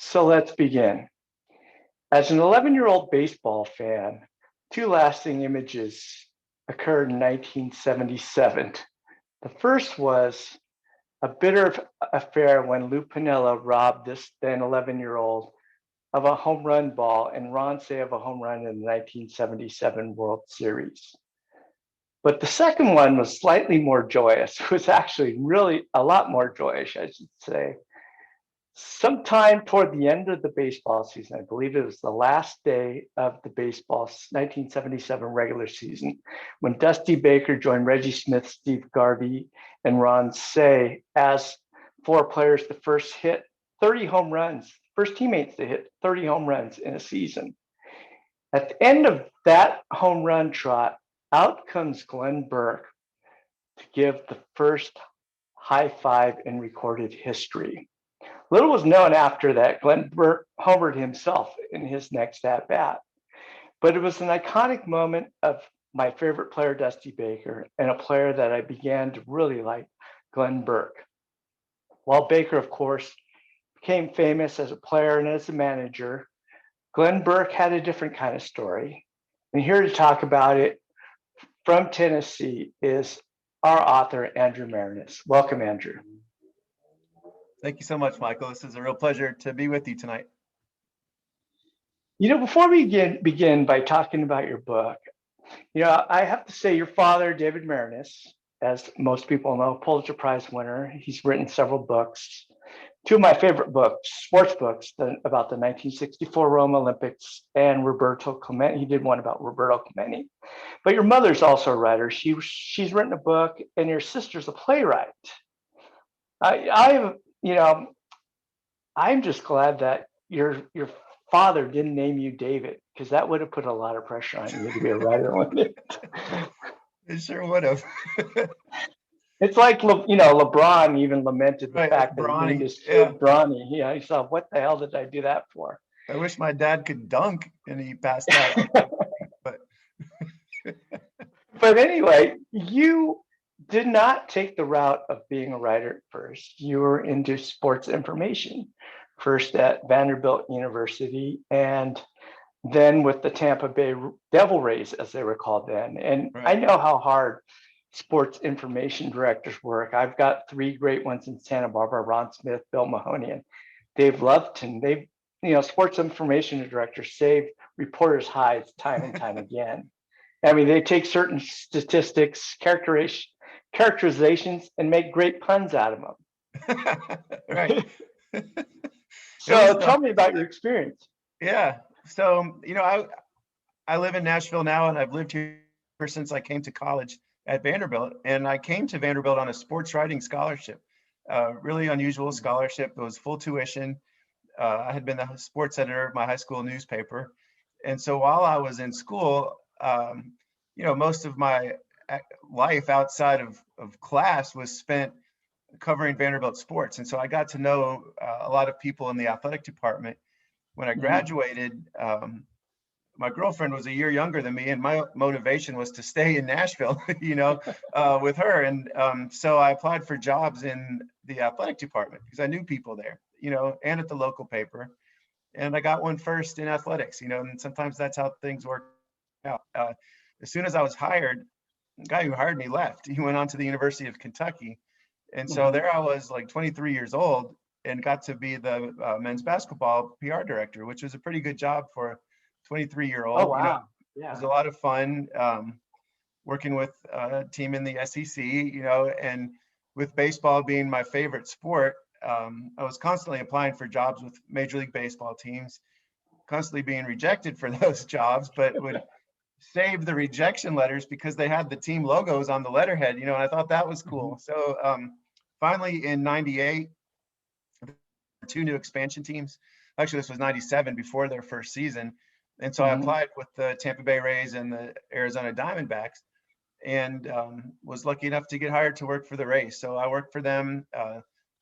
So let's begin. As an 11-year-old baseball fan, two lasting images occurred in 1977. The first was a bitter affair when Lou Piniella robbed this then 11-year-old of a home run ball and Ron Cey of a home run in the 1977 World Series. But the second one was slightly more joyous. It was actually really a lot more joyous, I should say. Sometime toward the end of the baseball season, I believe it was the last day of the baseball 1977 regular season, when Dusty Baker joined Reggie Smith, Steve Garvey, and Ron Cey as four players to first hit 30 home runs, first teammates to hit 30 home runs in a season. At the end of that home run trot, out comes Glenn Burke to give the first high five in recorded history. Little was known after that. Glenn Burke homered himself in his next at bat. But it was an iconic moment of my favorite player, Dusty Baker, and a player that I began to really like, Glenn Burke. While Baker, of course, became famous as a player and as a manager, Glenn Burke had a different kind of story. And here to talk about it from Tennessee is our author, Andrew Maraniss. Welcome, Andrew. Thank you so much, Michael. This is a real pleasure to be with you tonight. Before we begin by talking about your book, I have to say your father, David Maraniss, as most people know, Pulitzer Prize winner. He's written several books. Two of my favorite books, sports books, about the 1964 Rome Olympics and Roberto Clemente. He did one about Roberto Clemente. But your mother's also a writer. She's written a book, and your sister's a playwright. I'm just glad that your father didn't name you David, because that would have put a lot of pressure on you to be a writer, wouldn't it? It sure would have. It's like, LeBron even lamented the fact that he named his kid Bronny. He thought, what the hell did I do that for? I wish my dad could dunk and he passed out. But anyway, you did not take the route of being a writer at first. You were into sports information, first at Vanderbilt University, and then with the Tampa Bay Devil Rays, as they were called then. And right. I know how hard sports information directors work. I've got three great ones in Santa Barbara: Ron Smith, Bill Mahoney, and Dave Loveton. Sports information directors save reporters' hides time and time again. I mean, they take certain statistics, characterizations, and make great puns out of them. Right. So tell me about your experience. Yeah. So, I live in Nashville now, and I've lived here since I came to college at Vanderbilt. And I came to Vanderbilt on a sports writing scholarship, really unusual scholarship. It was full tuition. I had been the sports editor of my high school newspaper. And so while I was in school, most of my life outside of class was spent covering Vanderbilt sports. And so I got to know a lot of people in the athletic department. When I graduated, my girlfriend was a year younger than me, and my motivation was to stay in Nashville, with her. And so I applied for jobs in the athletic department because I knew people there, and at the local paper. And I got one first in athletics, and sometimes that's how things work out. As soon as I was hired, the guy who hired me left. He went on to the University of Kentucky. And so there I was, like 23 years old, and got to be the men's basketball PR director, which was a pretty good job for a 23-year-old. Oh, wow. It was a lot of fun working with a team in the SEC, and with baseball being my favorite sport, I was constantly applying for jobs with Major League Baseball teams, constantly being rejected for those jobs, but would save the rejection letters because they had the team logos on the letterhead, and I thought that was cool. So finally in 98, two new expansion teams. Actually, this was 97, before their first season. And so I applied with the Tampa Bay Rays and the Arizona Diamondbacks, and was lucky enough to get hired to work for the Rays. So I worked for them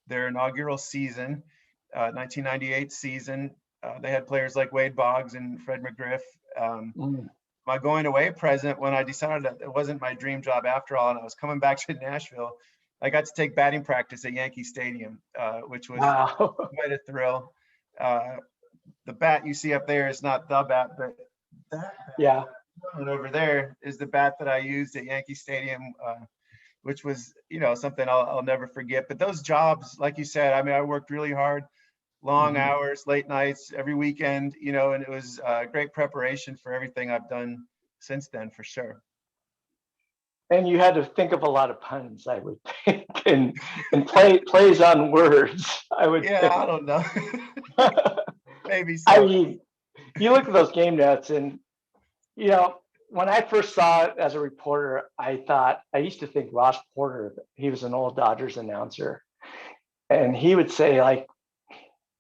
their inaugural season, 1998 season. They had players like Wade Boggs and Fred McGriff. My going away present, when I decided that it wasn't my dream job after all, and I was coming back to Nashville, I got to take batting practice at Yankee Stadium, which was quite a thrill. The bat you see up there is not the bat, but that Yeah. bat over there is the bat that I used at Yankee Stadium, which was, something I'll never forget. But those jobs, like you said, I mean, I worked really hard, long Mhm. hours, late nights, every weekend, and it was great preparation for everything I've done since then, for sure. And you had to think of a lot of puns, I would think, and plays on words, I would Yeah, I think. don't know. Maybe I so. mean, you look at those game notes, and you know, when I first saw it as a reporter, I used to think Ross Porter, he was an old Dodgers announcer, and he would say like,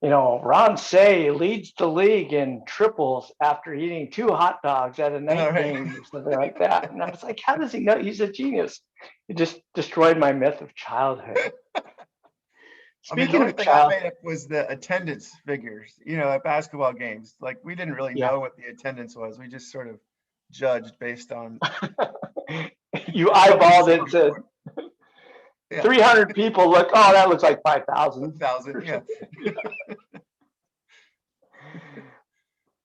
Ron Say leads the league in triples after eating 2 hot dogs at a All night right. game or something like that. And I was like, how does he know? He's a genius. He just destroyed my myth of childhood. I mean, the Speaking only of thing I child, made up was the attendance figures, at basketball games. Like, we didn't really yeah, know what the attendance was. We just sort of judged based on you what we eyeballed saw it to before. Yeah, 300 people. Look, oh, that looks like 5,000. 1,000. Yeah.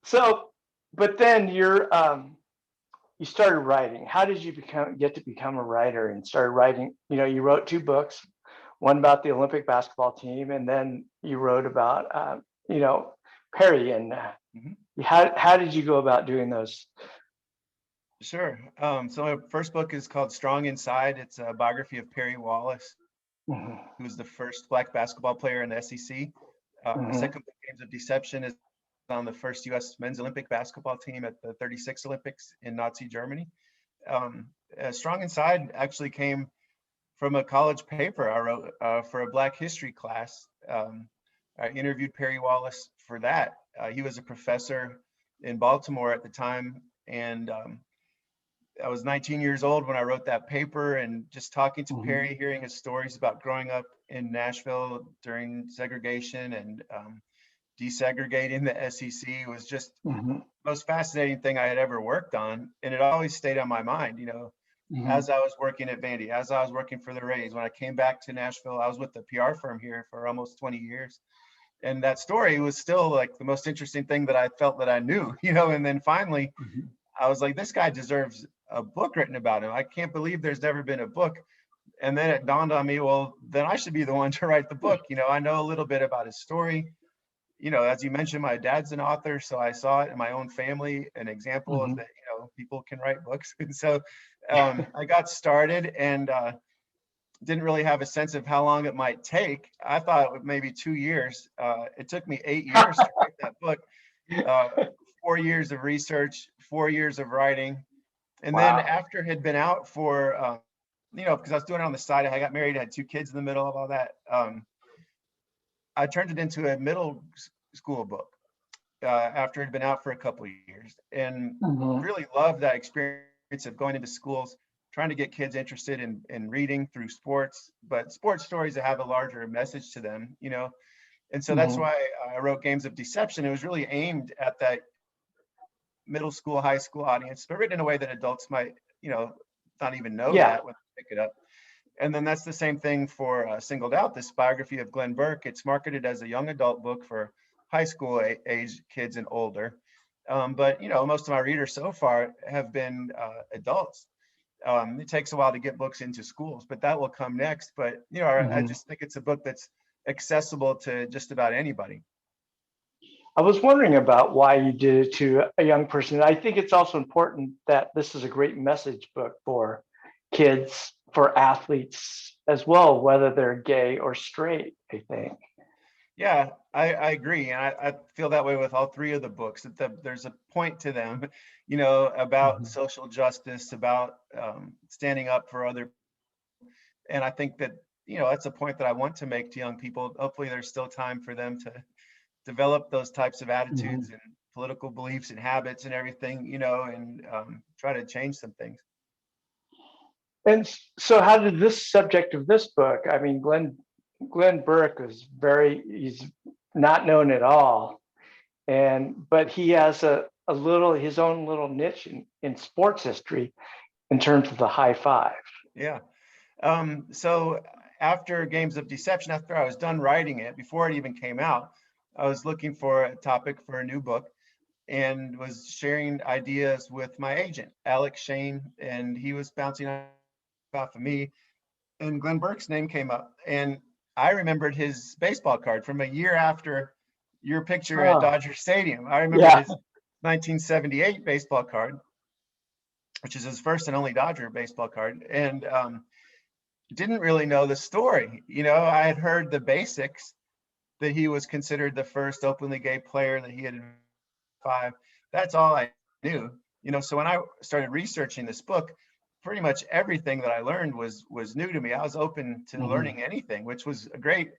So, but then you started writing. How did you get to become a writer and started writing? You wrote 2 books, one about the Olympic basketball team, and then you wrote about, Perry. And Mhm. how did you go about doing those? Sure. So my first book is called Strong Inside. It's a biography of Perry Wallace, Mhm, who was the first Black basketball player in the SEC. My mhm, second book, Games of Deception, is on the first U.S. men's Olympic basketball team at the 36 Olympics in Nazi Germany. Strong Inside actually came from a college paper I wrote for a Black history class. I interviewed Perry Wallace for that. He was a professor in Baltimore at the time, and I was 19 years old when I wrote that paper, and just talking to mhm, Perry, hearing his stories about growing up in Nashville during segregation and desegregating the SEC was just mhm, the most fascinating thing I had ever worked on. And it always stayed on my mind, mhm, as I was working at Vandy, as I was working for the Rays. When I came back to Nashville, I was with the PR firm here for almost 20 years. And that story was still like the most interesting thing that I felt that I knew, and then finally mhm, I was like, this guy deserves a book written about him. I can't believe there's never been a book. And then it dawned on me, well, then I should be the one to write the book. I know a little bit about his story. As you mentioned, my dad's an author, so I saw it in my own family, an example of mhm. that, people can write books. And so I got started and didn't really have a sense of how long it might take. I thought it would maybe 2 years. It took me 8 years to write that book, uh, 4 years of research, 4 years of writing. And then Wow. after it had been out for, because I was doing it on the side, I got married, I had 2 kids in the middle of all that. I turned it into a middle school book after it had been out for a couple of years, and Mhm, really loved that experience of going into schools, trying to get kids interested in reading through sports, but sports stories that have a larger message to them. And so that's mhm. why I wrote Games of Deception. It was really aimed at that middle school, high school audience, but written in a way that adults might, not even know Yeah. that when they pick it up. And then that's the same thing for Singled Out, this biography of Glenn Burke. It's marketed as a young adult book for high school age kids and older. But most of my readers so far have been adults. It takes a while to get books into schools, but that will come next. But I Mhm. just think it's a book that's accessible to just about anybody. I was wondering about why you did it to a young person. I think it's also important that this is a great message book for kids, for athletes as well, whether they're gay or straight, I think. Yeah, I agree. And I feel that way with all three of the books, that there's a point to them, about Mhm. social justice, about standing up for other. And I think that, that's a point that I want to make to young people. Hopefully, there's still time for them to develop those types of attitudes Mhm. and political beliefs and habits and everything, and try to change some things. And so, how did this subject of this book? I mean, Glenn Burke is he's not known at all, but he has a little his own little niche in sports history in terms of the high five. Yeah. So after Games of Deception, after I was done writing it, before it even came out, I was looking for a topic for a new book and was sharing ideas with my agent, Alex Shane, and he was bouncing off of me. And Glenn Burke's name came up, and I remembered his baseball card from a year after your picture at Oh, Dodger Stadium. I remembered yeah. his 1978 baseball card, which is his first and only Dodger baseball card, and didn't really know the story. I had heard the basics, that he was considered the first openly gay player, that he had five. That's all I knew. So when I started researching this book, pretty much everything that I learned was new to me. I was open to Mhm. learning anything, which was a great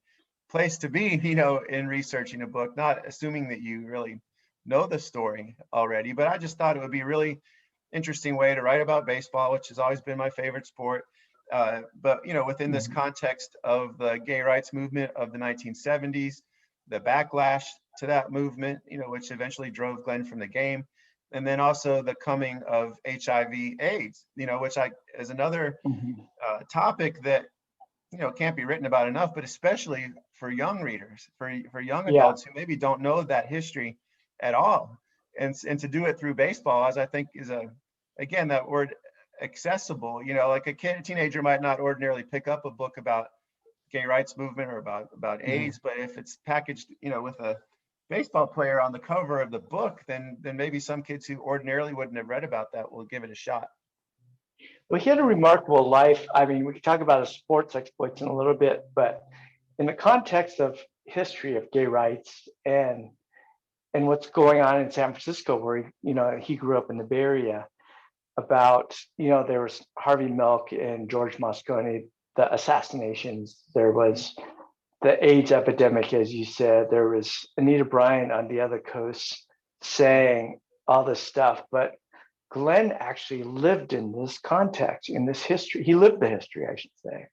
place to be, in researching a book, not assuming that you really know the story already. But I just thought it would be a really interesting way to write about baseball, which has always been my favorite sport. But within this Mhm. context of the gay rights movement of the 1970s, the backlash to that movement, which eventually drove Glenn from the game, and then also the coming of HIV/AIDS, which is another Mhm. topic that can't be written about enough, but especially for young readers, for young Yeah. adults who maybe don't know that history at all, and to do it through baseball, as I think is again, that word accessible. Like a teenager might not ordinarily pick up a book about gay rights movement or about Mhm. AIDS, but if it's packaged, with a baseball player on the cover of the book, then maybe some kids who ordinarily wouldn't have read about that will give it a shot. Well, he had a remarkable life. I mean, we could talk about his sports exploits in a little bit, but in the context of history of gay rights and what's going on in San Francisco, where he grew up in the Bay Area, about there was Harvey Milk and George Moscone, the assassinations. There was the AIDS epidemic, as you said. There was Anita Bryant on the other coast saying all this stuff, but Glenn actually lived in this context, in this history. He lived the history, I should say.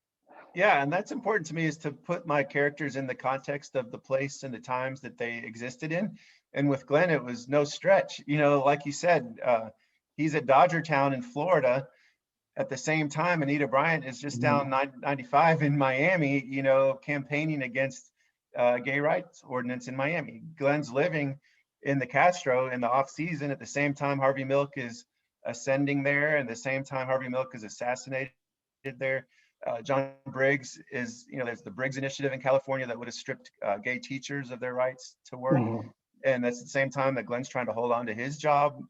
Yeah, and that's important to me, is to put my characters in the context of the place and the times that they existed in. And with Glenn, it was no stretch. Like you said, he's at Dodger Town in Florida at the same time. Anita Bryant is just Mhm. down 95 in Miami, campaigning against gay rights ordinance in Miami. Glenn's living in the Castro in the off season at the same time Harvey Milk is ascending there, and the same time Harvey Milk is assassinated there. John Briggs is, there's the Briggs Initiative in California that would have stripped gay teachers of their rights to work. Mhm. And that's the same time that Glenn's trying to hold on to his job,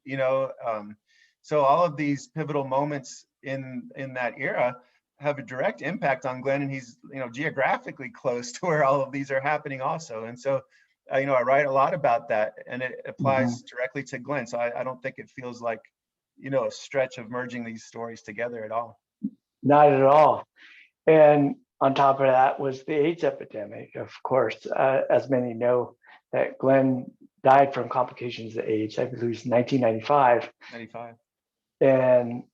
so all of these pivotal moments in that era have a direct impact on Glenn, and he's, geographically close to where all of these are happening also. And so, I write a lot about that, and it Mhm. applies directly to Glenn. So I don't think it feels like, a stretch of merging these stories together at all. Not at all. And on top of that was the AIDS epidemic, of course. As many know, that Glenn died from complications of AIDS, I believe it was 1995. 95. And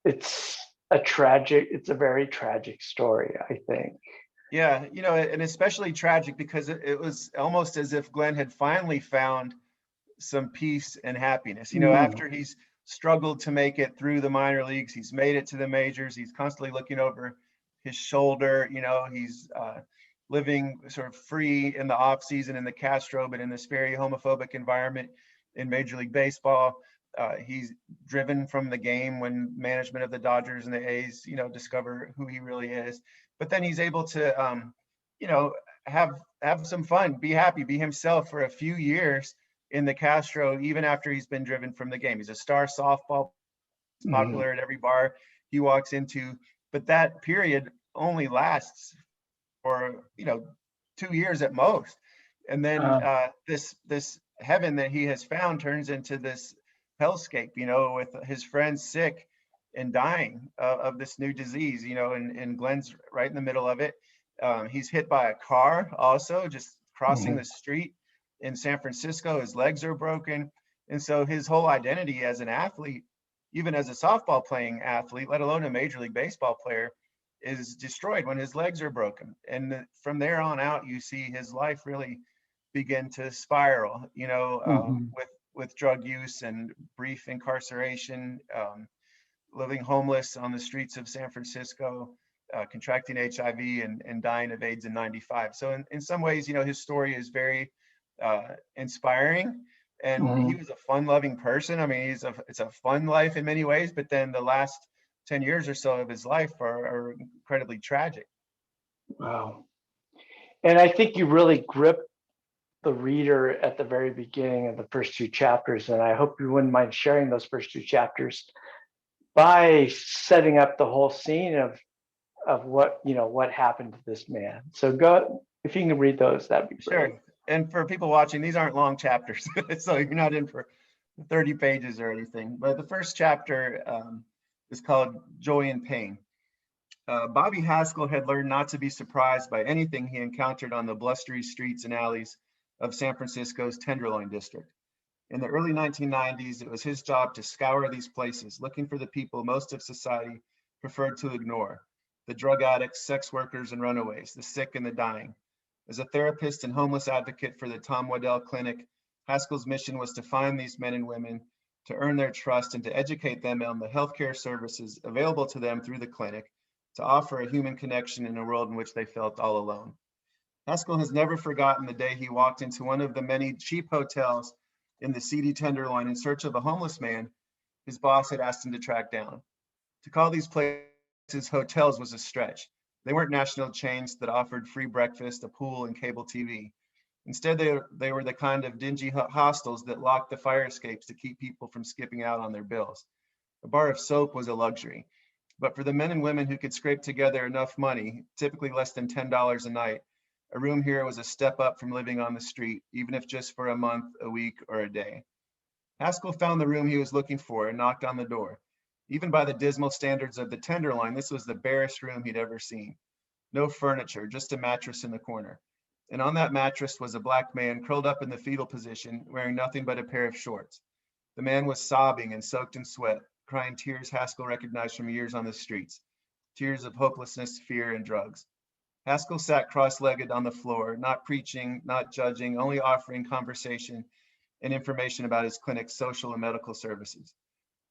it's it's a very tragic story, I think. Yeah, and especially tragic because it was almost as if Glenn had finally found some peace and happiness. Mm. After he's struggled to make it through the minor leagues, he's made it to the majors. He's constantly looking over his shoulder. He's living sort of free in the off season in the Castro, but in this very homophobic environment in Major League Baseball. He's driven from the game when management of the Dodgers and the A's, discover who he really is. But then he's able to, you know, have some fun, be happy, be himself for a few years in the Castro, even after he's been driven from the game. He's a star softball, Mm. popular at every bar he walks into. But that period only lasts for 2 years at most, and then Uh, this heaven that he has found turns into this hellscape. With his friends sick and dying of this new disease. And Glenn's right in the middle of it. He's hit by a car also, just crossing mhm. the street in San Francisco. His legs are broken, and so his whole identity as an athlete, even as a softball playing athlete, let alone a Major League Baseball player, is destroyed when his legs are broken. And from there on out, you see his life really begin to spiral, Mhm. with drug use and brief incarceration, living homeless on the streets of San Francisco. contracting HIV and dying of AIDS in '95. So in some ways, his story is very inspiring. And he was a fun-loving person. I mean, it's a fun life in many ways, but then the last 10 years or so of his life are incredibly tragic. Wow. And I think you really grip the reader at the very beginning of the first two chapters. And I hope you wouldn't mind sharing those first two chapters by setting up the whole scene of what happened to this man. So go, if you can read those, that'd be great. Sure. And for people watching, these aren't long chapters, so you're not in for 30 pages or anything. But the first chapter is called Joy and Pain. Bobby Haskell had learned not to be surprised by anything he encountered on the blustery streets and alleys of San Francisco's Tenderloin district. In the early 1990s, it was his job to scour these places, looking for the people most of society preferred to ignore: the drug addicts, sex workers, and runaways, the sick and the dying. As a therapist and homeless advocate for the Tom Waddell Clinic, Haskell's mission was to find these men and women, to earn their trust, and to educate them on the healthcare services available to them through the clinic, to offer a human connection in a world in which they felt all alone. Haskell has never forgotten the day he walked into one of the many cheap hotels in the seedy Tenderloin in search of a homeless man his boss had asked him to track down. To call these places hotels was a stretch. They weren't national chains that offered free breakfast, a pool, and cable TV. Instead, they were the kind of dingy hostels that locked the fire escapes to keep people from skipping out on their bills. A bar of soap was a luxury. But for the men and women who could scrape together enough money, typically less than $10 a night, a room here was a step up from living on the street, even if just for a month, a week, or a day. Haskell found the room he was looking for and knocked on the door. Even by the dismal standards of the Tenderloin, this was the barest room he'd ever seen. No furniture, just a mattress in the corner. And on that mattress was a black man curled up in the fetal position, wearing nothing but a pair of shorts. The man was sobbing and soaked in sweat, crying tears Haskell recognized from years on the streets, tears of hopelessness, fear, and drugs. Haskell sat cross-legged on the floor, not preaching, not judging, only offering conversation and information about his clinic's social and medical services.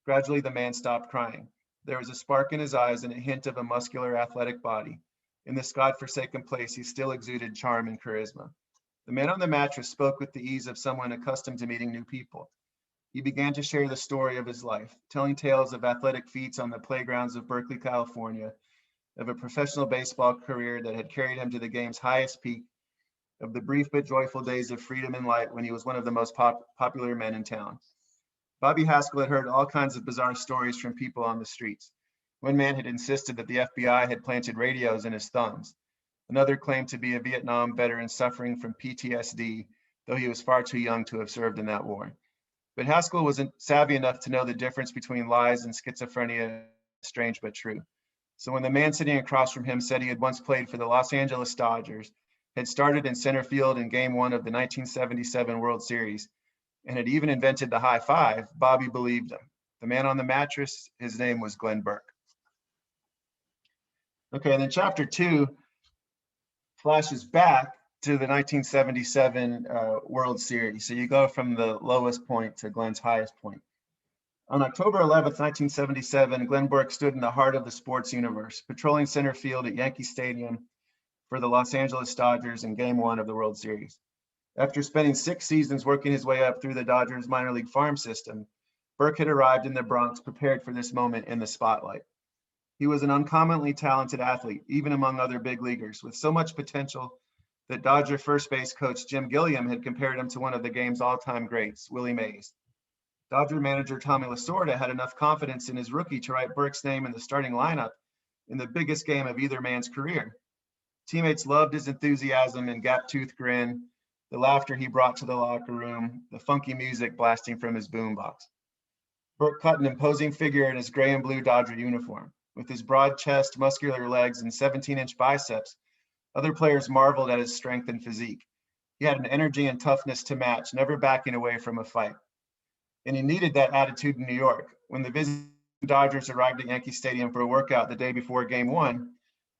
Gradually, the man stopped crying. There was a spark in his eyes and a hint of a muscular, athletic body. In this godforsaken place, he still exuded charm and charisma. The man on the mattress spoke with the ease of someone accustomed to meeting new people. He began to share the story of his life, telling tales of athletic feats on the playgrounds of Berkeley, California, of a professional baseball career that had carried him to the game's highest peak, of the brief but joyful days of freedom and light when he was one of the most popular men in town. Bobby Haskell had heard all kinds of bizarre stories from people on the streets. One man had insisted that the FBI had planted radios in his thumbs. Another claimed to be a Vietnam veteran suffering from PTSD, though he was far too young to have served in that war. But Haskell wasn't savvy enough to know the difference between lies and schizophrenia, strange but true. So when the man sitting across from him said he had once played for the Los Angeles Dodgers, had started in center field in Game 1 of the 1977 World Series, and had even invented the high five, Bobby believed him. The man on the mattress, his name was Glenn Burke. Okay, and then chapter 2 flashes back to the 1977 World Series. So you go from the lowest point to Glenn's highest point. On October 11th, 1977, Glenn Burke stood in the heart of the sports universe, patrolling center field at Yankee Stadium for the Los Angeles Dodgers in Game 1 of the World Series. After spending 6 seasons working his way up through the Dodgers minor league farm system, Burke had arrived in the Bronx prepared for this moment in the spotlight. He was an uncommonly talented athlete, even among other big leaguers, with so much potential that Dodger first base coach Jim Gilliam had compared him to one of the game's all-time greats, Willie Mays. Dodger manager Tommy Lasorda had enough confidence in his rookie to write Burke's name in the starting lineup in the biggest game of either man's career. Teammates loved his enthusiasm and gap-toothed grin, the laughter he brought to the locker room, the funky music blasting from his boombox. Burke cut an imposing figure in his gray and blue Dodger uniform. With his broad chest, muscular legs, and 17-inch biceps, other players marveled at his strength and physique. He had an energy and toughness to match, never backing away from a fight. And he needed that attitude in New York. When the visiting Dodgers arrived at Yankee Stadium for a workout the day before Game 1,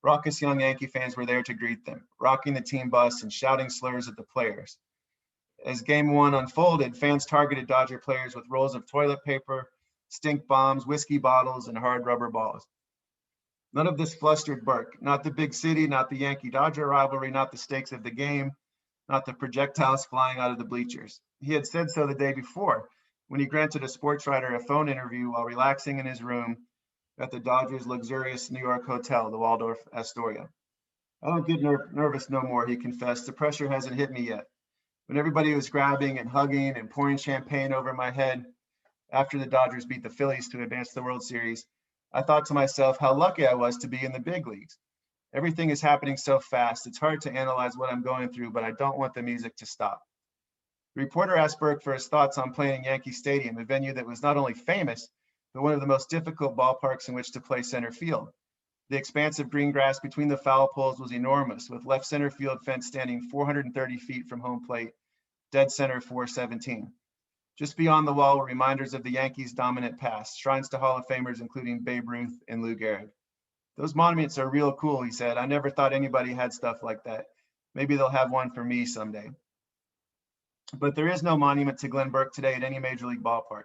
raucous young Yankee fans were there to greet them, rocking the team bus and shouting slurs at the players. As Game 1 unfolded, fans targeted Dodger players with rolls of toilet paper, stink bombs, whiskey bottles, and hard rubber balls. None of this flustered Burke, not the big city, not the Yankee-Dodger rivalry, not the stakes of the game, not the projectiles flying out of the bleachers. He had said so the day before when he granted a sports writer a phone interview while relaxing in his room at the Dodgers' luxurious New York hotel, the Waldorf Astoria. I don't get nervous no more, he confessed. The pressure hasn't hit me yet. When everybody was grabbing and hugging and pouring champagne over my head after the Dodgers beat the Phillies to advance the World Series, I thought to myself how lucky I was to be in the big leagues. Everything is happening so fast. It's hard to analyze what I'm going through, but I don't want the music to stop. The reporter asked Burke for his thoughts on playing Yankee Stadium, a venue that was not only famous, but one of the most difficult ballparks in which to play center field. The expanse of green grass between the foul poles was enormous, with left center field fence standing 430 feet from home plate, dead center 417. Just beyond the wall were reminders of the Yankees' dominant past, shrines to Hall of Famers including Babe Ruth and Lou Gehrig. Those monuments are real cool, he said. I never thought anybody had stuff like that. Maybe they'll have one for me someday. But there is no monument to Glenn Burke today at any major league ballpark.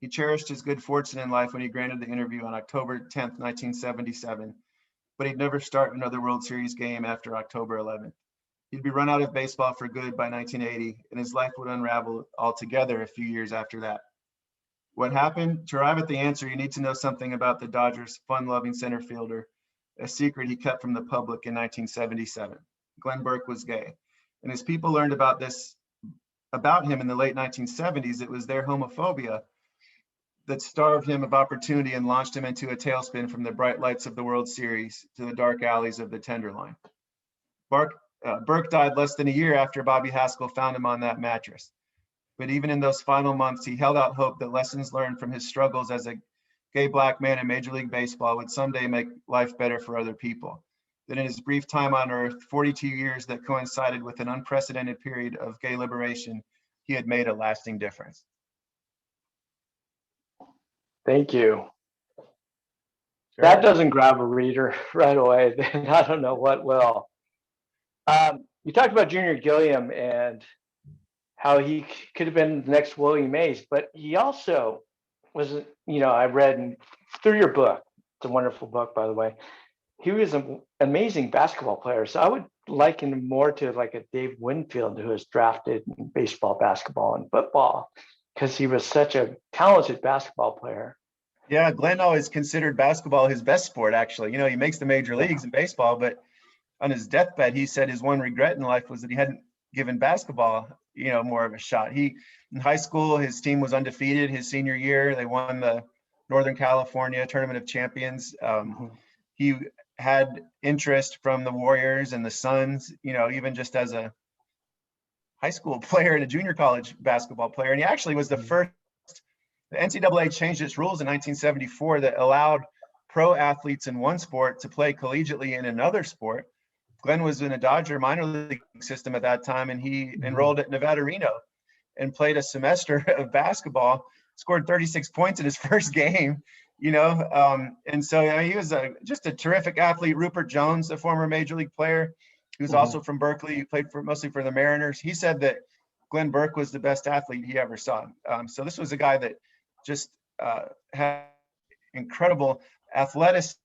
He cherished his good fortune in life when he granted the interview on October 10th, 1977, but he'd never start another World Series game after October 11th. He'd be run out of baseball for good by 1980, and his life would unravel altogether a few years after that. What happened? To arrive at the answer, you need to know something about the Dodgers' fun-loving center fielder, a secret he kept from the public in 1977. Glenn Burke was gay, and as people learned about him in the late 1970s, it was their homophobia that starved him of opportunity and launched him into a tailspin from the bright lights of the World Series to the dark alleys of the Tenderloin. Burke died less than a year after Bobby Haskell found him on that mattress. But even in those final months, he held out hope that lessons learned from his struggles as a gay Black man in Major League Baseball would someday make life better for other people. That in his brief time on Earth, 42 years that coincided with an unprecedented period of gay liberation, he had made a lasting difference. Thank you. Sure. That doesn't grab a reader right away, then I don't know what will. You talked about Junior Gilliam and how he could have been the next Willie Mays, but he also was, I read through your book, it's a wonderful book, by the way, he was an amazing basketball player. So I would liken him more to like a Dave Winfield, who was drafted in baseball, basketball, and football, because he was such a talented basketball player. Yeah, Glenn always considered basketball his best sport, actually. He makes the major leagues in baseball, but on his deathbed, he said his one regret in life was that he hadn't given basketball, more of a shot. In high school, his team was undefeated his senior year. They won the Northern California Tournament of Champions. He had interest from the Warriors and the Suns, even just as a high school player and a junior college basketball player. And he actually was the first. The NCAA changed its rules in 1974 that allowed pro athletes in one sport to play collegiately in another sport. Glenn was in a Dodger minor league system at that time, and he enrolled at Nevada Reno and played a semester of basketball, scored 36 points in his first game, and so he was just a terrific athlete. Rupert Jones, a former major league player, who's also from Berkeley, he played mostly for the Mariners. He said that Glenn Burke was the best athlete he ever saw. So this was a guy that just had incredible athleticism.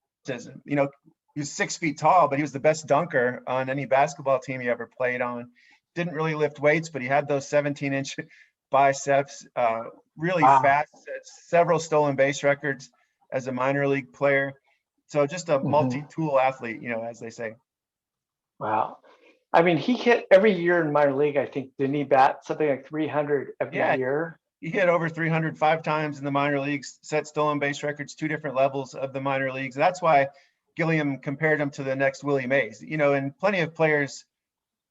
He was 6 feet tall, but he was the best dunker on any basketball team he ever played on. Didn't really lift weights, but he had those 17-inch biceps, really fast, several stolen base records as a minor league player. So just a multi-tool athlete, as they say. Wow. I mean, he hit every year in minor league, I think, didn't he bat something like 300 every year? He hit over 305 times in the minor leagues, set stolen base records, 2 different levels of the minor leagues. That's why Gilliam compared him to the next Willie Mays. And plenty of players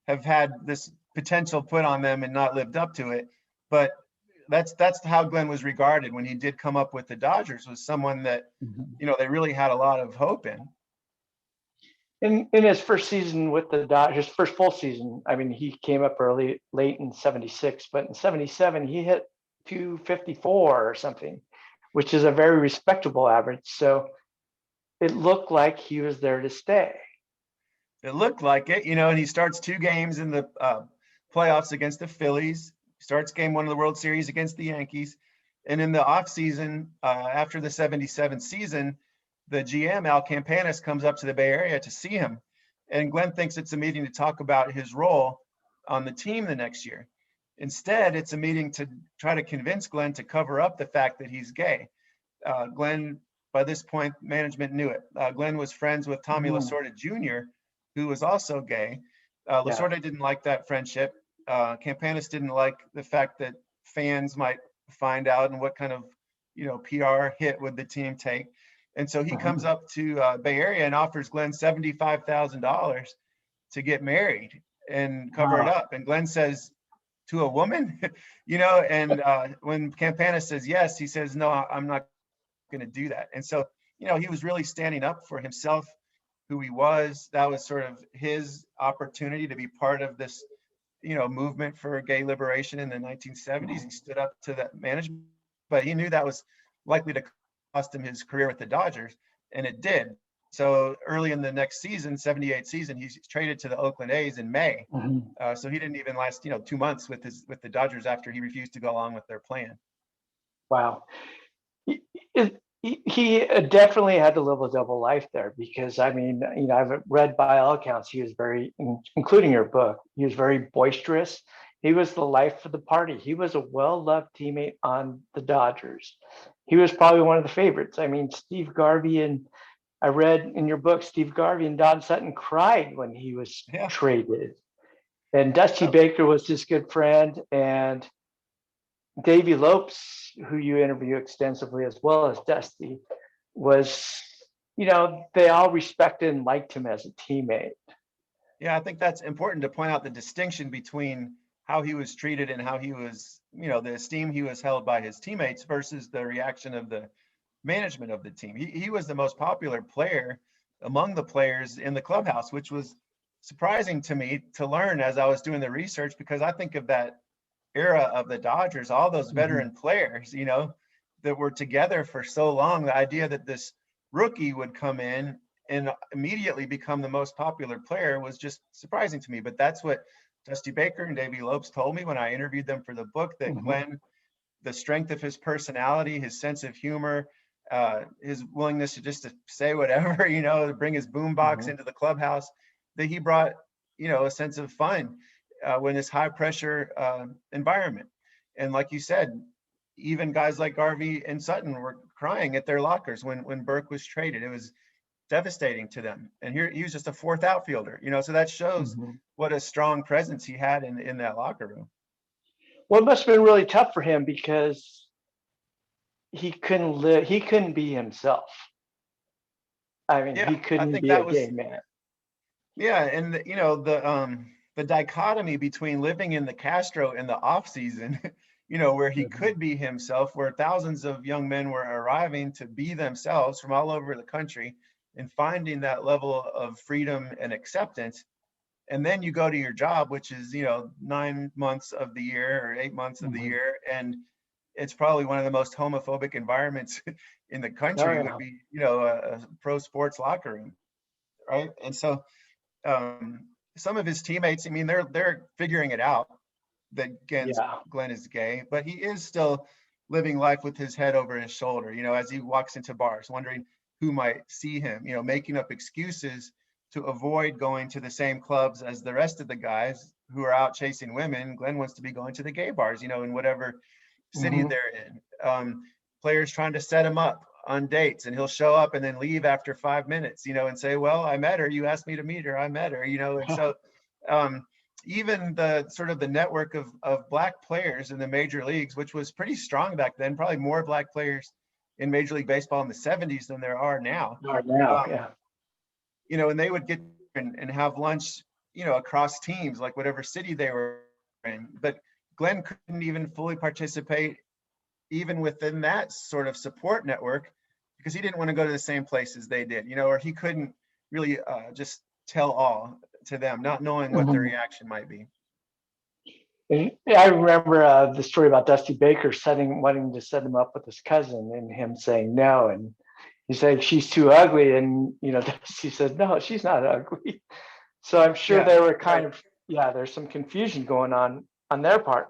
have had this potential put on them and not lived up to it. But that's how Glenn was regarded when he did come up with the Dodgers, was someone that, they really had a lot of hope in. In his first season with the Dodgers, his first full season, I mean, he came up late in 76, but in 77, he hit 254 or something, which is a very respectable average. So it looked like he was there to stay. It looked like it, and he starts 2 games in the playoffs against the Phillies, starts game 1 of the World Series against the Yankees. And in the offseason, after the 77 season, the GM, Al Campanis, comes up to the Bay Area to see him. And Glenn thinks it's a meeting to talk about his role on the team the next year. Instead, it's a meeting to try to convince Glenn to cover up the fact that he's gay. Glenn, by this point, management knew it. Glenn was friends with Tommy Lasorda Jr., who was also gay. Lasorda didn't like that friendship. Campanis didn't like the fact that fans might find out and what kind of PR hit would the team take. And so he comes up to Bay Area and offers Glenn $75,000 to get married and cover it up. And Glenn says, to a woman, and when Campanis says yes, he says, no, I'm not going to do that. And so, he was really standing up for himself, who he was. That was sort of his opportunity to be part of this, movement for gay liberation in the 1970s. He stood up to that management, but he knew that was likely to cost him his career with the Dodgers, and it did. So early in the next season, 78 season, he's traded to the Oakland A's in May. So he didn't even last, 2 months with the Dodgers after he refused to go along with their plan. Wow. He definitely had to live a double life there, because I've read by all accounts, he was very, including your book, he was very boisterous. He was the life of the party. He was a well-loved teammate on the Dodgers. He was probably one of the favorites. Steve Garvey, and I read in your book, Steve Garvey and Don Sutton cried when he was traded. And Dusty Baker was his good friend, and Davey Lopes, who you interview extensively as well as Dusty, was, they all respected and liked him as a teammate. Yeah, I think that's important to point out the distinction between how he was treated and how he was, the esteem he was held by his teammates versus the reaction of the management of the team. He was the most popular player among the players in the clubhouse, which was surprising to me to learn as I was doing the research, because I think of that era of the Dodgers, all those veteran players, that were together for so long. The idea that this rookie would come in and immediately become the most popular player was just surprising to me. But that's what Dusty Baker and Davey Lopes told me when I interviewed them for the book, that Glenn, the strength of his personality, his sense of humor, his willingness to say whatever, to bring his boombox into the clubhouse, that he brought, a sense of fun when this high pressure environment. And like you said, even guys like Garvey and Sutton were crying at their lockers when Burke was traded. It was devastating to them. And here he was just a fourth outfielder, so that shows what a strong presence he had in that locker room. Well, it must have been really tough for him, because he couldn't be himself. He couldn't be a gay man. Yeah, and the dichotomy between living in the Castro in the off season, where he could be himself, where thousands of young men were arriving to be themselves from all over the country and finding that level of freedom and acceptance. And then you go to your job, which is, 9 months of the year or 8 months of the year. And it's probably one of the most homophobic environments in the country. Would be, a pro sports locker room. Right. And so some of his teammates, they're figuring it out that Glenn is gay, but he is still living life with his head over his shoulder, as he walks into bars, wondering who might see him, making up excuses to avoid going to the same clubs as the rest of the guys who are out chasing women. Glenn wants to be going to the gay bars, in whatever city they're in. Players trying to set him up on dates, and he'll show up and then leave after 5 minutes, and say, well, I met her. You asked me to meet her. I met her, and so even the sort of the network of Black players in the major leagues, which was pretty strong back then, probably more Black players in Major League Baseball in the 70s than there are now. And they would get and have lunch, across teams, like whatever city they were in. But Glenn couldn't even fully participate even within that sort of support network, because he didn't want to go to the same places they did, or he couldn't really just tell all to them, not knowing what the reaction might be. And I remember the story about Dusty Baker wanting to set him up with his cousin, and him saying no, and he said, she's too ugly, and Dusty said, no, she's not ugly. So I'm sure they were kind of there's some confusion going on their part,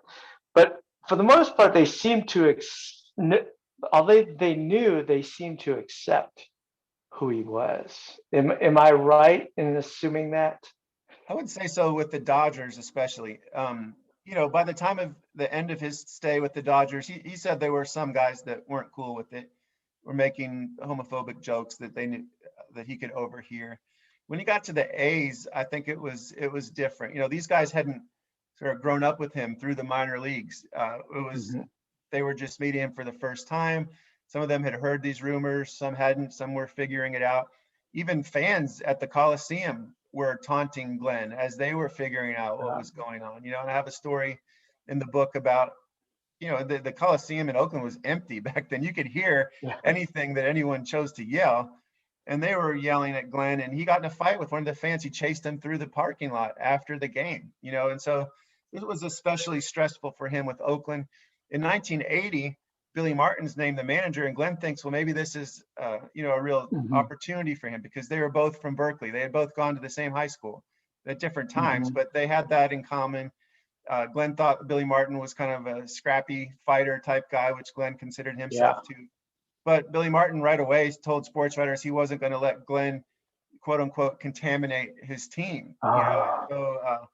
but for the most part, they seemed to although they knew, they seemed to accept who he was. Am I right in assuming that? I would say so with the Dodgers, especially. By the time of the end of his stay with the Dodgers, he said there were some guys that weren't cool with it, were making homophobic jokes that they knew that he could overhear. When he got to the A's, I think it was different. These guys hadn't sort of grown up with him through the minor leagues. Mhm. They were just meeting him for the first time. Some of them had heard these rumors, some hadn't, some were figuring it out. Even fans at the Coliseum were taunting Glenn as they were figuring out what was going on. And I have a story in the book about, the Coliseum in Oakland was empty back then. You could hear Yeah. anything that anyone chose to yell. And they were yelling at Glenn, and he got in a fight with one of the fans. He chased him through the parking lot after the game, and so it was especially stressful for him with Oakland. In 1980, Billy Martin's named the manager, and Glenn thinks, well, maybe this is, a real Mhm. opportunity for him because they were both from Berkeley. They had both gone to the same high school at different times, Mhm. but they had that in common. Glenn thought Billy Martin was kind of a scrappy fighter type guy, which Glenn considered Yeah. himself to. But Billy Martin right away told sports writers he wasn't going to let Glenn, quote unquote, contaminate his team. Ah. So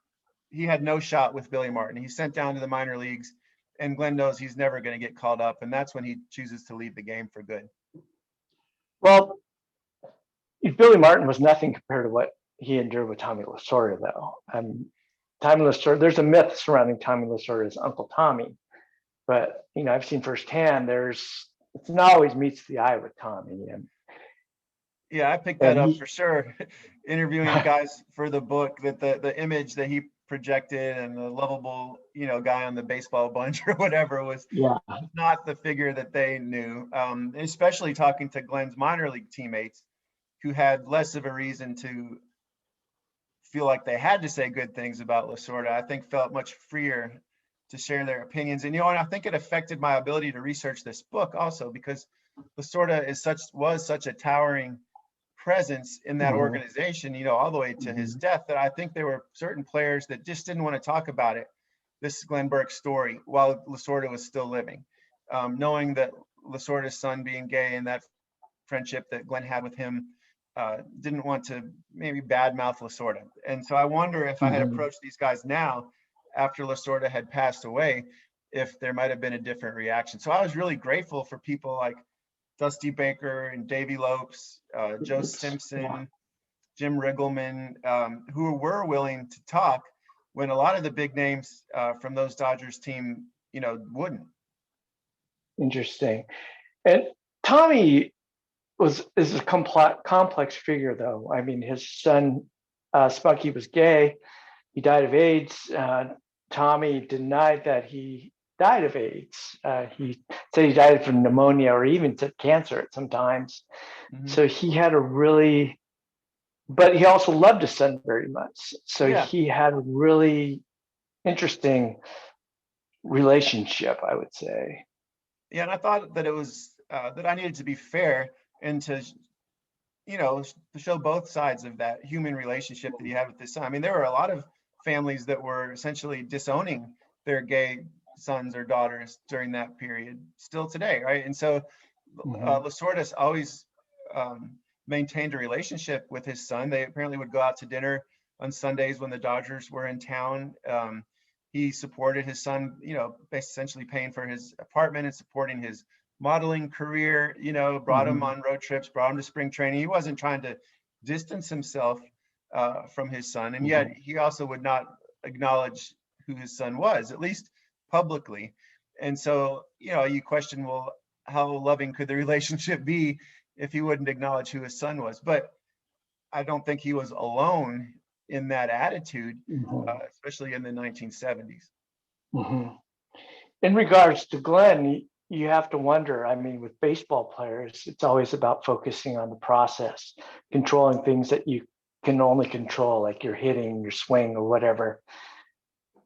he had no shot with Billy Martin. He's sent down to the minor leagues, and Glenn knows he's never going to get called up, and that's when he chooses to leave the game for good. Well, Billy Martin was nothing compared to what he endured with Tommy Lasorda, though. Tommy Lasorda, there's a myth surrounding Tommy Lasorda as Uncle Tommy, but I've seen firsthand. It's not always meets the eye with Tommy, Yeah, I picked that and up he. for sure. Interviewing guys for the book, that the image that he projected and the lovable, guy on the baseball bunch or whatever was Yeah. not the figure that they knew. Especially talking to Glenn's minor league teammates who had less of a reason to feel like they had to say good things about Lasorda. I think felt much freer to share their opinions. And I think it affected my ability to research this book also because Lasorda was such a towering presence in that Mhm. organization, all the way to his Mhm. death, that I think there were certain players that just didn't want to talk about it, this Glenn Burke story, while Lasorda was still living. Knowing that Lasorda's son being gay and that friendship that Glenn had with him, didn't want to maybe badmouth Lasorda. And so I wonder if I had Mhm. approached these guys now after Lasorda had passed away, if there might have been a different reaction. So I was really grateful for people like Dusty Baker and Davey Lopes, Joe Yeah. Simpson, Jim Riggleman, who were willing to talk when a lot of the big names from those Dodgers team, wouldn't. Interesting. And Tommy is a complex figure, though. I mean, his son Spunky was gay. He died of AIDS. Tommy denied that he died of AIDS. He said he died from pneumonia or even cancer at some times. Mm-hmm. So he had a really, but he also loved his son very much. So Yeah, he had a really interesting relationship, I would say. yeah, and I thought that it was that I needed to be fair and to to show both sides of that human relationship that he had with his son. I mean, there were a lot of families that were essentially disowning their gay sons or daughters during that period, still today, right? And so Mhm. Lasorda always maintained a relationship with his son. They apparently would go out to dinner on Sundays when the Dodgers were in town. He supported his son, essentially paying for his apartment and supporting his modeling career, brought him Mhm. on road trips, brought him to spring training. He wasn't trying to distance himself from his son. And yet Mhm. he also would not acknowledge who his son was, at least publicly. And so, you question, well, how loving could the relationship be if he wouldn't acknowledge who his son was? But I don't think he was alone in that attitude, Mhm. especially in the 1970s. Mhm. In regards to Glenn, you have to wonder. I mean, with baseball players, it's always about focusing on the process, controlling things that you can only control, like your hitting, your swing, or whatever.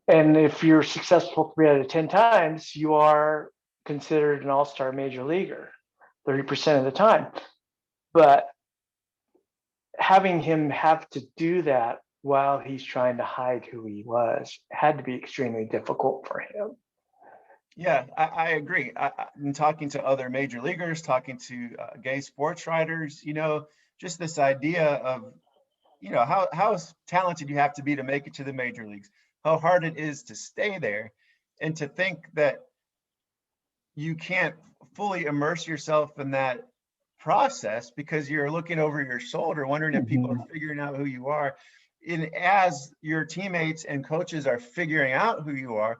And if you're successful 3 out of 10 times, you are considered an all-star major leaguer 30% of the time. But having him have to do that while he's trying to hide who he was had to be extremely difficult for him. Yeah, I agree. In talking to other major leaguers, talking to gay sports writers, just this idea of, how talented you have to be to make it to the major leagues, how hard it is to stay there, and to think that you can't fully immerse yourself in that process because you're looking over your shoulder, wondering if people Mhm. are figuring out who you are. And as your teammates and coaches are figuring out who you are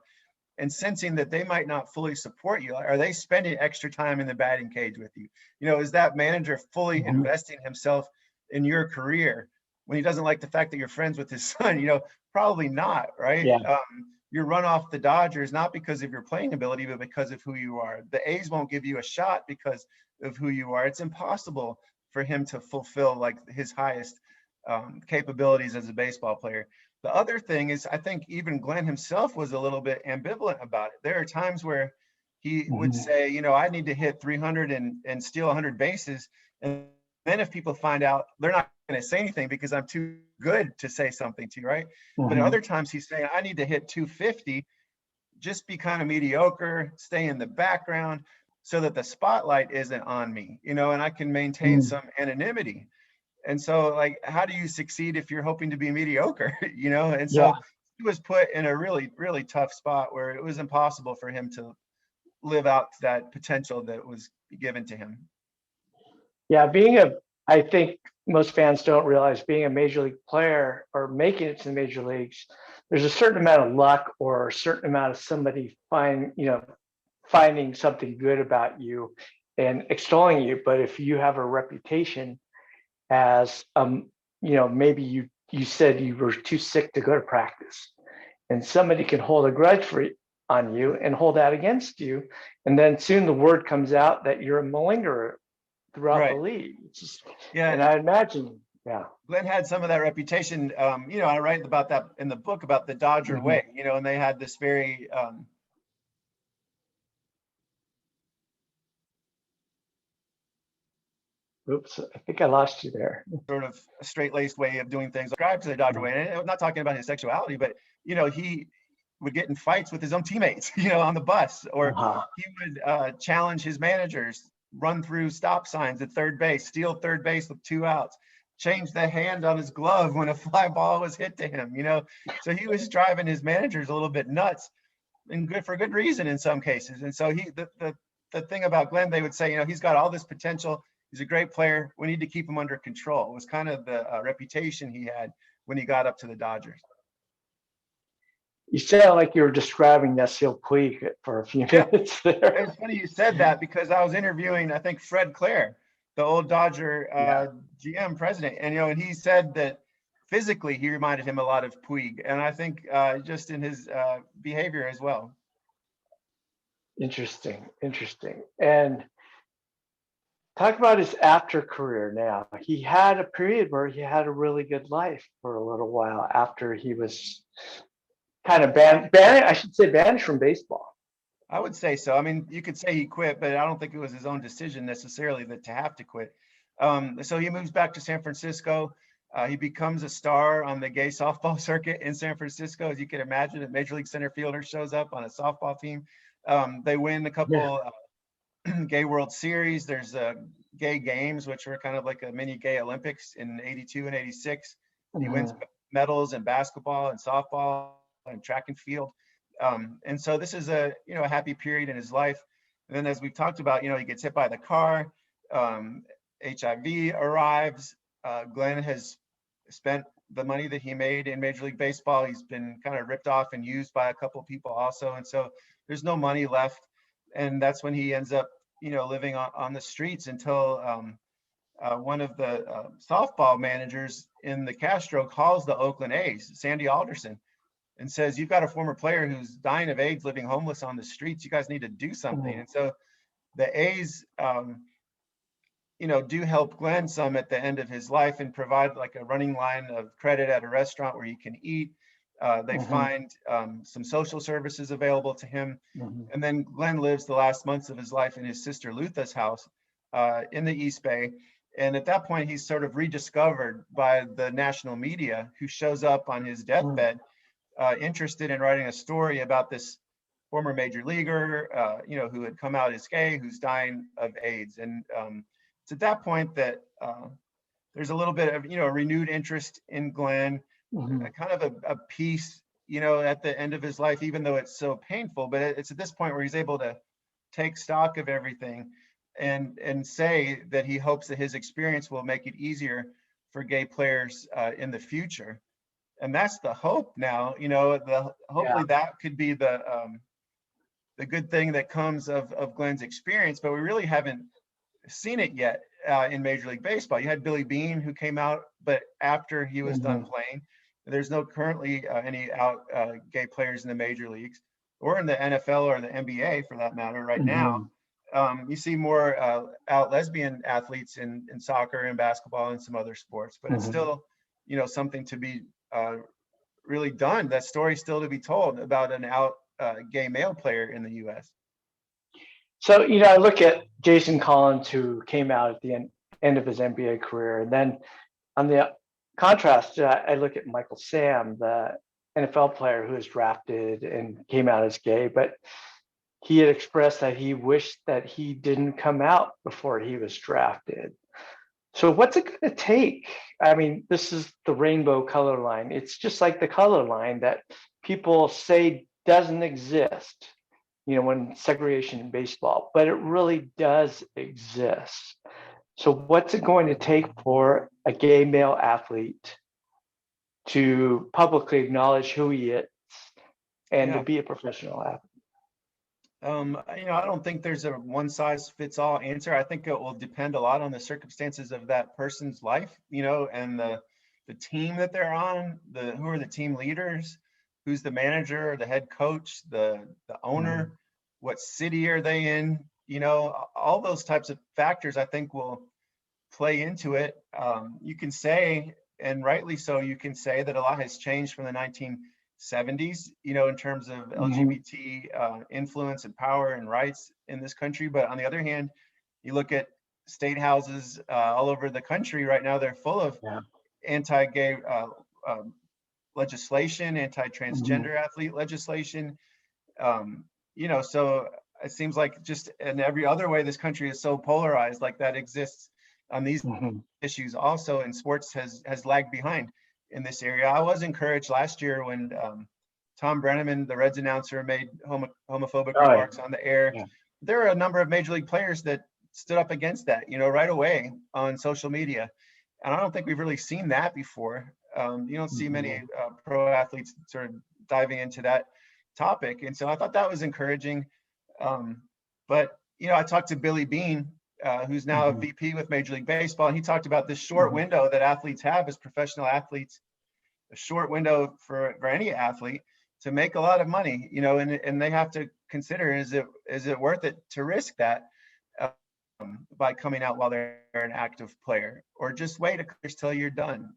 and sensing that they might not fully support you, are they spending extra time in the batting cage with you? Is that manager fully Mhm. investing himself in your career when he doesn't like the fact that you're friends with his son? Probably not, right? Yeah. You run off the Dodgers not because of your playing ability, but because of who you are. The A's won't give you a shot because of who you are. It's impossible for him to fulfill like his highest capabilities as a baseball player. The other thing is, I think even Glenn himself was a little bit ambivalent about it. There are times where he would Mhm. say, I need to hit 300 and steal 100 bases. And then if people find out, they're not going to say anything because I'm too good to say something to you, right? But at Mhm. other times he's saying, I need to hit 250, just be kind of mediocre, stay in the background so that the spotlight isn't on me, and I can maintain Mhm. some anonymity. And so, like, how do you succeed if you're hoping to be mediocre? And Yeah. so he was put in a really, really tough spot where it was impossible for him to live out that potential that was given to him. Yeah. I think most fans don't realize being a major league player or making it to the major leagues, there's a certain amount of luck or a certain amount of somebody finding something good about you and extolling you. But if you have a reputation as, maybe you said you were too sick to go to practice, and somebody can hold a grudge on you and hold that against you, and then soon the word comes out that you're a malingerer throughout the Right. league. And Yeah. I imagine, yeah. Glenn had some of that reputation. I write about that in the book about the Dodger Mhm. way, and they had this very Oops, I think I lost you there. sort of straight-laced way of doing things, described to the Dodger way. And I'm not talking about his sexuality, but he would get in fights with his own teammates, on the bus, or Uh-huh. he would challenge his managers, run through stop signs at third base, steal third base with 2 outs, change the hand on his glove when a fly ball was hit to him. So he was driving his managers a little bit nuts, and good for good reason in some cases. And so the thing about Glenn, they would say, he's got all this potential. He's a great player. We need to keep him under control. It was kind of the reputation he had when he got up to the Dodgers. You sound like you were describing Yasiel Puig for a few Yeah, minutes there. it's funny you said that because I was interviewing, I think, Fred Claire, the old Dodger Yeah, GM president, and he said that physically he reminded him a lot of Puig, and I think just in his behavior as well. interesting, interesting. And talk about his after career now. He had a period where he had a really good life for a little while after he was kind of I should say banished from baseball. I would say so. I mean, you could say he quit, but I don't think it was his own decision necessarily that to have to quit. So he moves back to San Francisco. He becomes a star on the gay softball circuit in San Francisco. As you can imagine, a major league center fielder shows up on a softball team. They win a Yeah. couple gay World Series. There's gay games, which were kind of like a mini gay Olympics in 82 and 86. He wins Mhm. medals in basketball and softball and track and field. And so this is a happy period in his life. And then as we've talked about, he gets hit by the car, HIV arrives. Glenn has spent the money that he made in Major League Baseball. He's been kind of ripped off and used by a couple of people also. And so there's no money left. And that's when he ends up, living on the streets until one of the softball managers in the Castro calls the Oakland A's, Sandy Alderson, and says, you've got a former player who's dying of AIDS, living homeless on the streets. You guys need to do something. Mhm. And so the A's, do help Glenn some at the end of his life and provide like a running line of credit at a restaurant where he can eat. They Mhm. find some social services available to him. Mhm. And then Glenn lives the last months of his life in his sister Lutha's house in the East Bay. And at that point, he's sort of rediscovered by the national media, who shows up on his Mhm. deathbed, interested in writing a story about this former major leaguer, who had come out as gay, who's dying of AIDS. And it's at that point that there's a little bit of, renewed interest in Glenn, Mhm. kind of a peace, at the end of his life, even though it's so painful. But it's at this point where he's able to take stock of everything and say that he hopes that his experience will make it easier for gay players in the future. And that's the hope now. Yeah. Hopefully that could be the good thing that comes of Glenn's experience, but we really haven't seen it yet in Major League Baseball. You had Billy Beane, who came out, but after he was done Mhm. playing. There's no currently any out gay players in the major leagues or in the NFL or the NBA for that matter right now. Mhm. You see more out lesbian athletes in soccer and basketball and some other sports, but it's Mhm. still, something to be really done. That story still to be told about an out gay male player in the U.S. So, I look at Jason Collins, who came out at the end of his NBA career. And then on the contrast, I look at Michael Sam, the NFL player who was drafted and came out as gay, but he had expressed that he wished that he didn't come out before he was drafted. So what's it going to take? I mean, this is the rainbow color line. It's just like the color line that people say doesn't exist, when segregation in baseball, but it really does exist. So what's it going to take for a gay male athlete to publicly acknowledge who he is and to Yeah. be a professional athlete? I don't think there's a one size fits all answer. I think it will depend a lot on the circumstances of that person's life, and the team that they're on, who are the team leaders, who's the manager or the head coach, the Mhm. owner, what city are they in, all those types of factors I think will play into it. You can say, and rightly so, you can say that a lot has changed from the 1970s, in terms of Mhm. LGBT influence and power and rights in this country. But on the other hand, you look at state houses all over the country right now, they're full of Yeah. anti-gay legislation, Mhm. anti-transgender athlete legislation. Um, so it seems like just in every other way, this country is so polarized, like that exists on these Mhm. issues also, and sports has lagged behind in this area. I was encouraged last year when Tom Brenneman, the Reds announcer, made homophobic Oh, yeah. remarks on the air. Yeah. There are a number of major league players that stood up against that, right away on social media, and I don't think we've really seen that before. You don't see many Mhm. pro athletes sort of diving into that topic, and so I thought that was encouraging. Um, but I talked to Billy Beane, who's now a Mhm. VP with Major League Baseball, and he talked about this short Mhm. window that athletes have as professional athletes, a short window for any athlete to make a lot of money, and they have to consider, is it worth it to risk that by coming out while they're an active player, or just wait till you're done.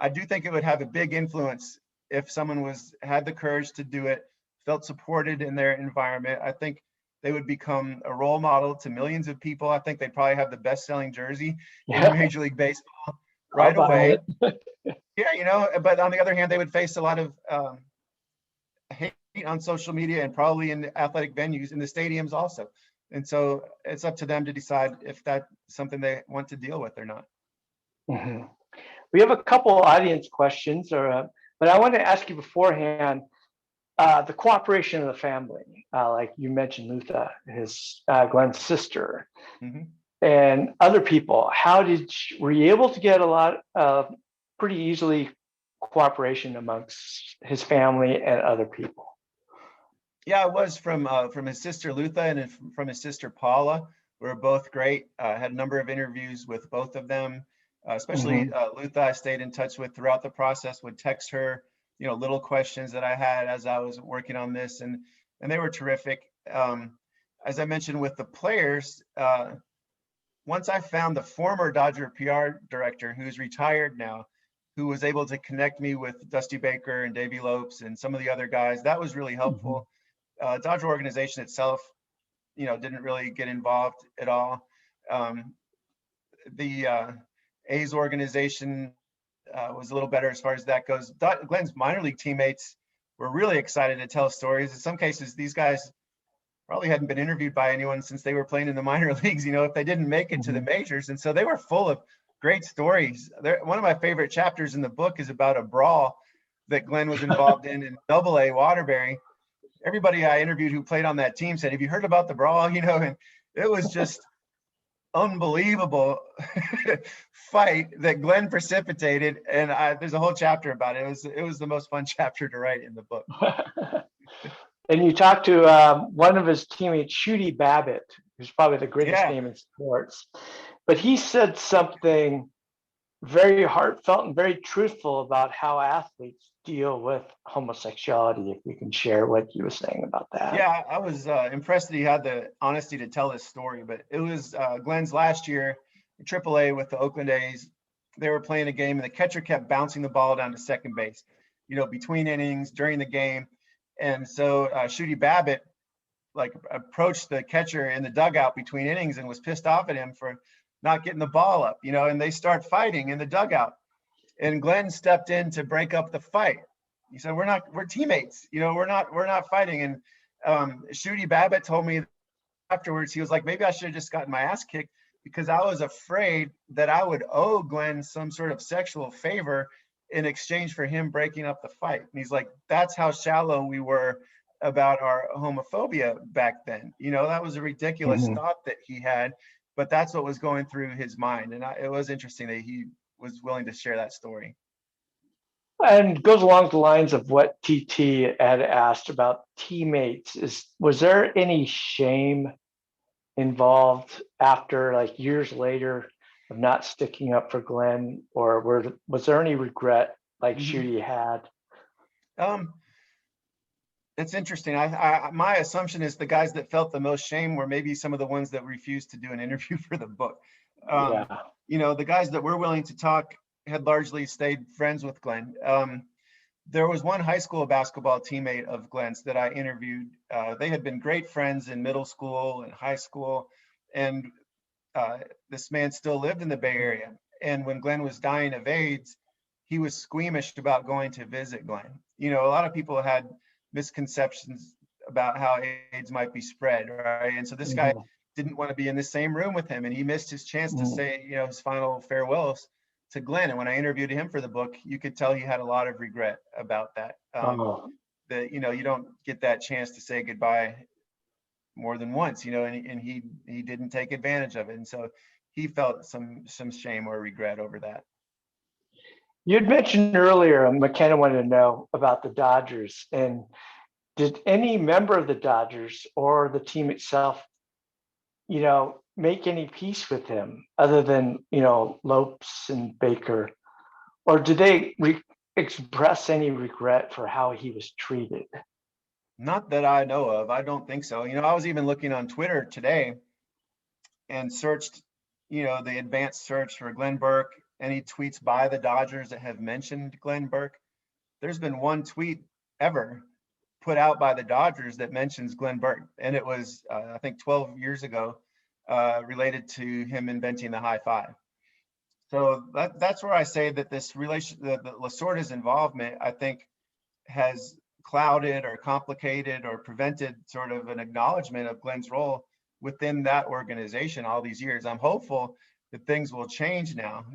I do think it would have a big influence if someone had the courage to do it, felt supported in their environment. I think they would become a role model to millions of people. I think they'd probably have the best-selling jersey in Yeah. Major League Baseball I'll right buy away. it. Yeah, but on the other hand, they would face a lot of hate on social media and probably in athletic venues in the stadiums also. And so it's up to them to decide if that's something they want to deal with or not. Mhm. We have a couple audience questions, but I want to ask you beforehand, the cooperation of the family, like you mentioned, Luther, Glenn's sister, Mm-hmm. and other people. Were you able to get a lot of pretty easily cooperation amongst his family and other people? Yeah, it was from his sister Lutha and from his sister Paula. We were both great. Had a number of interviews with both of them, especially Mhm. Lutha. I stayed in touch with throughout the process. Would text her, little questions that I had as I was working on this, and they were terrific. As I mentioned with the players, once I found the former Dodger PR director, who's retired now, who was able to connect me with Dusty Baker and Davey Lopes and some of the other guys, that was really Mhm. helpful. Dodger organization itself, didn't really get involved at all. Um, the A's organization was a little better as far as that goes. Glenn's minor league teammates were really excited to tell stories. In some cases, these guys probably hadn't been interviewed by anyone since they were playing in the minor leagues, if they didn't make it to the Mhm. majors. And so they were full of great stories. One of my favorite chapters in the book is about a brawl that Glenn was involved in AA Waterbury. Everybody I interviewed who played on that team said, "Have you heard about the brawl?" And it was just unbelievable fight that Glenn precipitated, and there's a whole chapter about it. It was the most fun chapter to write in the book. And you talked to one of his teammates, Shooty Babbitt, who's probably the greatest name in sports, but he said something very heartfelt and very truthful about how athletes deal with homosexuality. If you can share what he was saying about that. Yeah, I was impressed that he had the honesty to tell this story, but it was Glenn's last year in AAA with the Oakland A's. They were playing a game and the catcher kept bouncing the ball down to second base, between innings during the game. And so Shooty Babbitt approached the catcher in the dugout between innings and was pissed off at him for not getting the ball up, and they start fighting in the dugout. And Glenn stepped in to break up the fight. He said, we're teammates, we're not fighting. And Shooty Babbitt told me afterwards, he was like, maybe I should have just gotten my ass kicked because I was afraid that I would owe Glenn some sort of sexual favor in exchange for him breaking up the fight. And he's like, that's how shallow we were about our homophobia back then. That was a ridiculous thought that he had, but that's what was going through his mind. And it was interesting that he was willing to share that story. And goes along the lines of what TT had asked about teammates. Was there any shame involved after years later of not sticking up for Glenn, or was there any regret Shooty had? It's interesting. My assumption is the guys that felt the most shame were maybe some of the ones that refused to do an interview for the book. The guys that were willing to talk had largely stayed friends with Glenn. There was one high school basketball teammate of Glenn's that I interviewed. They had been great friends in middle school and high school. And this man still lived in the Bay Area. And when Glenn was dying of AIDS, he was squeamish about going to visit Glenn. A lot of people had misconceptions about how AIDS might be spread, right? And so this guy didn't want to be in the same room with him, and he missed his chance to say, his final farewells to Glenn. And when I interviewed him for the book, you could tell he had a lot of regret about that. That you don't get that chance to say goodbye more than once, and he didn't take advantage of it, and so he felt some shame or regret over that. You had mentioned earlier, McKenna wanted to know about the Dodgers, and did any member of the Dodgers or the team itself, make any peace with him other than, Lopes and Baker, or did they express any regret for how he was treated? Not that I know of. I don't think so. I was even looking on Twitter today and searched, the advanced search for Glenn Burke, any tweets by the Dodgers that have mentioned Glenn Burke. There's been one tweet ever put out by the Dodgers that mentions Glenn Burke, and it was, I think 12 years ago, related to him inventing the high five. So that's where I say that this relation, the Lasorda's involvement, I think, has clouded or complicated or prevented sort of an acknowledgement of Glenn's role within that organization all these years. I'm hopeful that things will change now.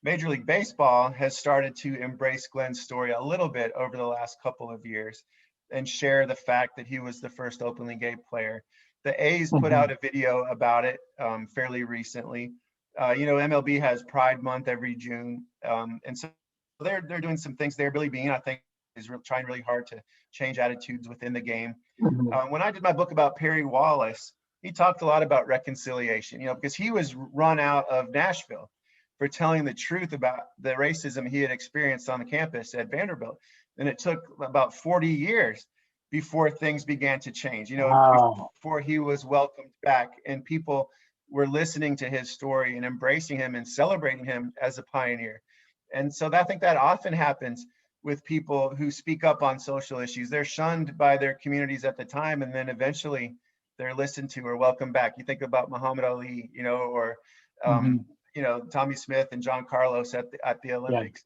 Major League Baseball has started to embrace Glenn's story a little bit over the last couple of years and share the fact that he was the first openly gay player. The A's put out a video about it fairly recently. MLB has Pride Month every June. And so they're doing some things there. Billy Beane, I think, is trying really hard to change attitudes within the game. When I did my book about Perry Wallace, he talked a lot about reconciliation, because he was run out of Nashville for telling the truth about the racism he had experienced on the campus at Vanderbilt. And it took about 40 years before things began to change, before he was welcomed back and people were listening to his story and embracing him and celebrating him as a pioneer. And so I think that often happens with people who speak up on social issues. They're shunned by their communities at the time, and then eventually they're listened to or welcomed back. You think about Muhammad Ali, or Tommy Smith and John Carlos at the Olympics.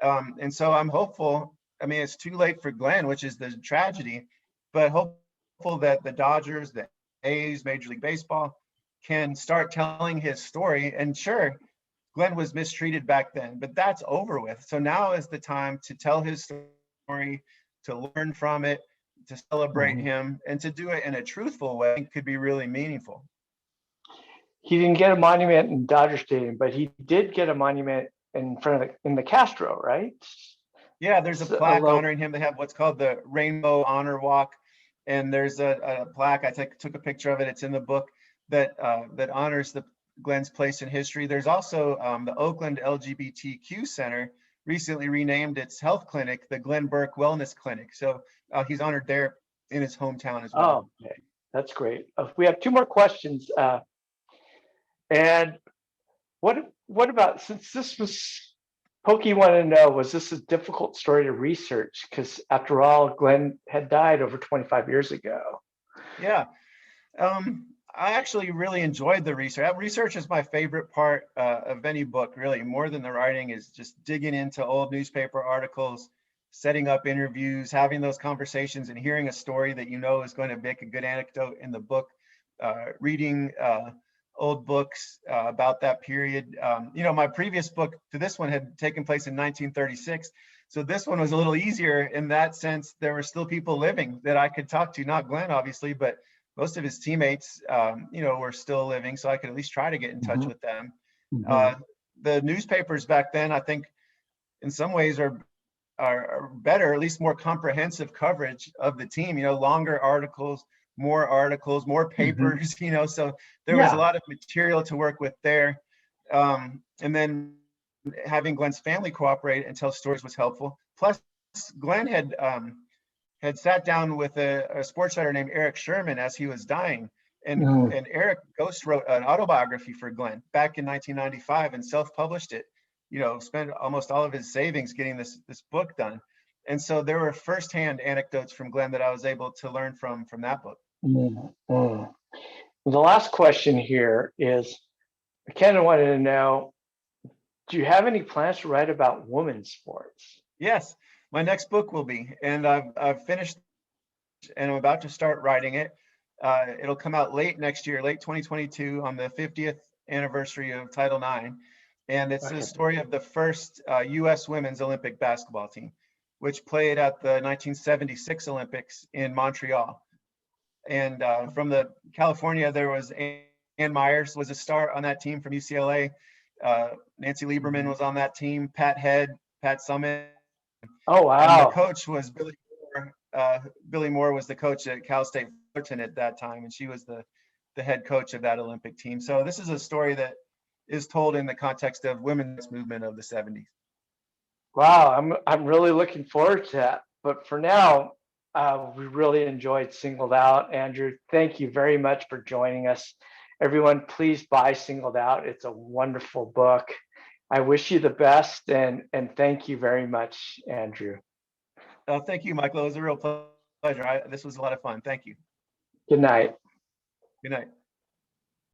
And so I'm hopeful. I mean, it's too late for Glenn, which is the tragedy, but hopeful that the Dodgers, the A's, Major League Baseball can start telling his story. And sure, Glenn was mistreated back then, but that's over with. So now is the time to tell his story, to learn from it, to celebrate him, and to do it in a truthful way could be really meaningful. He didn't get a monument in Dodger Stadium, but he did get a monument in front of in the Castro, right? Yeah, there's a So, plaque honoring him. They have what's called the Rainbow Honor Walk, and there's a plaque. I took a picture of it. It's in the book that that honors Glenn's place in history. There's also the Oakland LGBTQ Center recently renamed its health clinic the Glenn Burke Wellness Clinic. So he's honored there in his hometown as well. oh, okay. That's great. We have two more questions. And what about, since this was, Pokey wanted to know, was this a difficult story to research? Because after all, Glenn had died over 25 years ago. Yeah. I actually really enjoyed the research. Research is my favorite part of any book, really, more than the writing, is just digging into old newspaper articles, setting up interviews, having those conversations, and hearing a story that you know is going to make a good anecdote in the book, reading old books about that period. You know, my previous book to this one had taken place in 1936. So this one was a little easier in that sense. There were still people living that I could talk to, not Glenn, obviously, but most of his teammates, you know, were still living, so I could at least try to get in touch with them. The newspapers back then, I think, in some ways are better, at least more comprehensive coverage of the team. You know, longer articles, more papers. You know, so there was a lot of material to work with there. And then having Glenn's family cooperate and tell stories was helpful. Plus, Glenn had sat down with a sports writer named Eric Sherman as he was dying. And Eric ghost wrote an autobiography for Glenn back in 1995 and self-published it, you know, spent almost all of his savings getting this book done. And so there were firsthand anecdotes from Glenn that I was able to learn from that book. The last question here is, Ken wanted to know, do you have any plans to write about women's sports? Yes, my next book will be, and I've finished and I'm about to start writing it. It'll come out late next year, late 2022, on the 50th anniversary of Title IX. And it's the story of the first U.S. women's Olympic basketball team, which played at the 1976 Olympics in Montreal. And from the California, there was Ann Myers was a star on that team from UCLA. Nancy Lieberman was on that team. Pat Head, Pat Summitt. Oh, wow. And the coach was Billy Moore. Billy Moore was the coach at Cal State Fullerton at that time, and she was the head coach of that Olympic team. So this is a story that is told in the context of women's movement of the 70s. Wow, I'm really looking forward to that. But for now, we really enjoyed Singled Out. Andrew, thank you very much for joining us. Everyone, please buy Singled Out. It's a wonderful book. I wish you the best, and thank you very much, Andrew. Thank you, Michael. It was a real pleasure. This was a lot of fun. Thank you. Good night. Good night.